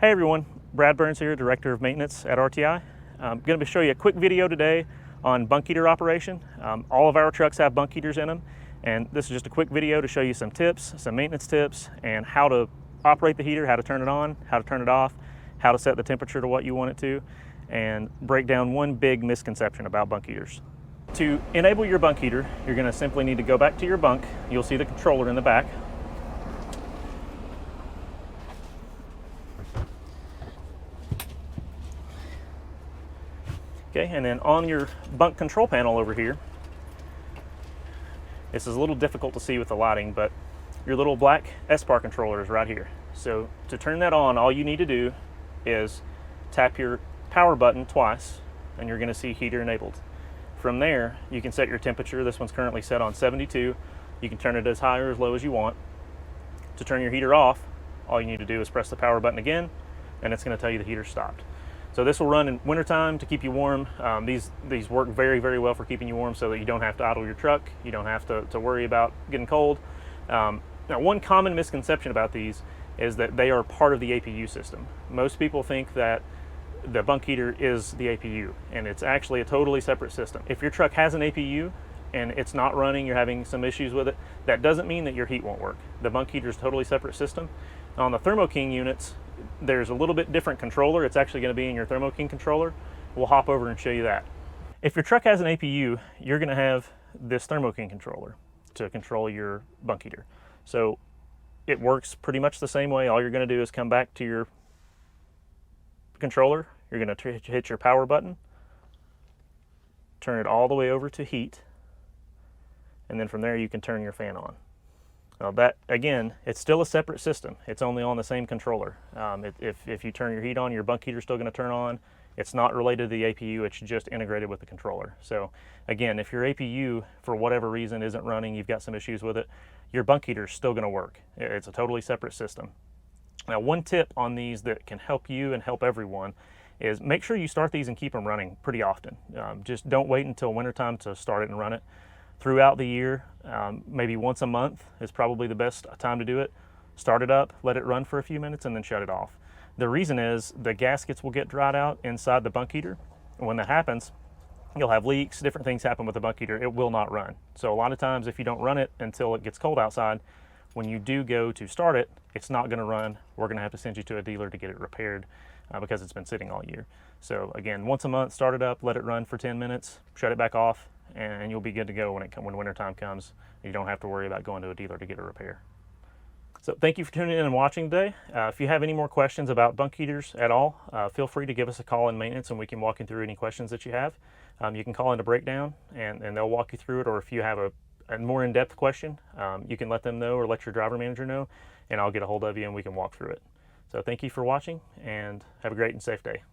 Hey everyone, Brad Bournes here, Director of Maintenance at RTI. I'm going to show you a quick video today on bunk heater operation. All of our trucks have bunk heaters in them, and this is just a quick video to show you some tips, some maintenance tips, and how to operate the heater, how to turn it on, how to turn it off, how to set the temperature to what you want it to, and break down one big misconception about bunk heaters. To enable your bunk heater, you're going to simply need to go back to your bunk. You'll see the controller in the back. Okay, and then on your bunk control panel over here, this is a little difficult to see with the lighting, but your little black SPAR controller is right here. So to turn that on, all you need to do is tap your power button twice, and you're going to see heater enabled. From there, you can set your temperature. This one's currently set on 72. You can turn it as high or as low as you want. To turn your heater off, all you need to do is press the power button again, and it's going to tell you the heater stopped. So this will run in wintertime to keep you warm. These work very, very well for keeping you warm so that you don't have to idle your truck. You don't have to worry about getting cold. Now, one common misconception about these is that they are part of the APU system. Most people think that the bunk heater is the APU, and it's actually a totally separate system. If your truck has an APU and it's not running, you're having some issues with it, that doesn't mean that your heat won't work. The bunk heater is a totally separate system. On the Thermo King units, there's a little bit different controller. It's actually going to be in your Thermo King controller. We'll hop over and show you that. If your truck has an APU, you're going to have this Thermo King controller to control your bunk heater. So it works pretty much the same way. All you're going to do is come back to your controller. You're going to hit your power button, turn it all the way over to heat, and then from there you can turn your fan on. Now that, again, it's still a separate system. It's only on the same controller. If you turn your heat on, your bunk heater is still going to turn on. It's not related to the APU, it's just integrated with the controller. So again, if your APU, for whatever reason, isn't running, you've got some issues with it, your bunk heater is still going to work. It's a totally separate system. Now, one tip on these that can help you and help everyone is make sure you start these and keep them running pretty often. Just don't wait until wintertime to start it and run it. Throughout the year, maybe once a month is probably the best time to do it. Start it up, let it run for a few minutes, and then shut it off. The reason is the gaskets will get dried out inside the bunk heater. And when that happens, you'll have leaks, different things happen with the bunk heater. It will not run. So a lot of times if you don't run it until it gets cold outside, when you do go to start it, it's not going to run. We're going to have to send you to a dealer to get it repaired because it's been sitting all year. So again, once a month, start it up, let it run for 10 minutes, shut it back off, and you'll be good to go when wintertime comes. You don't have to worry about going to a dealer to get a repair. So thank you for tuning in and watching today. If you have any more questions about bunk heaters at all, feel free to give us a call in maintenance and we can walk you through any questions that you have. You can call in a breakdown and they'll walk you through it, or if you have a more in-depth question, you can let them know or let your driver manager know, and I'll get a hold of you and we can walk through it. So thank you for watching and have a great and safe day.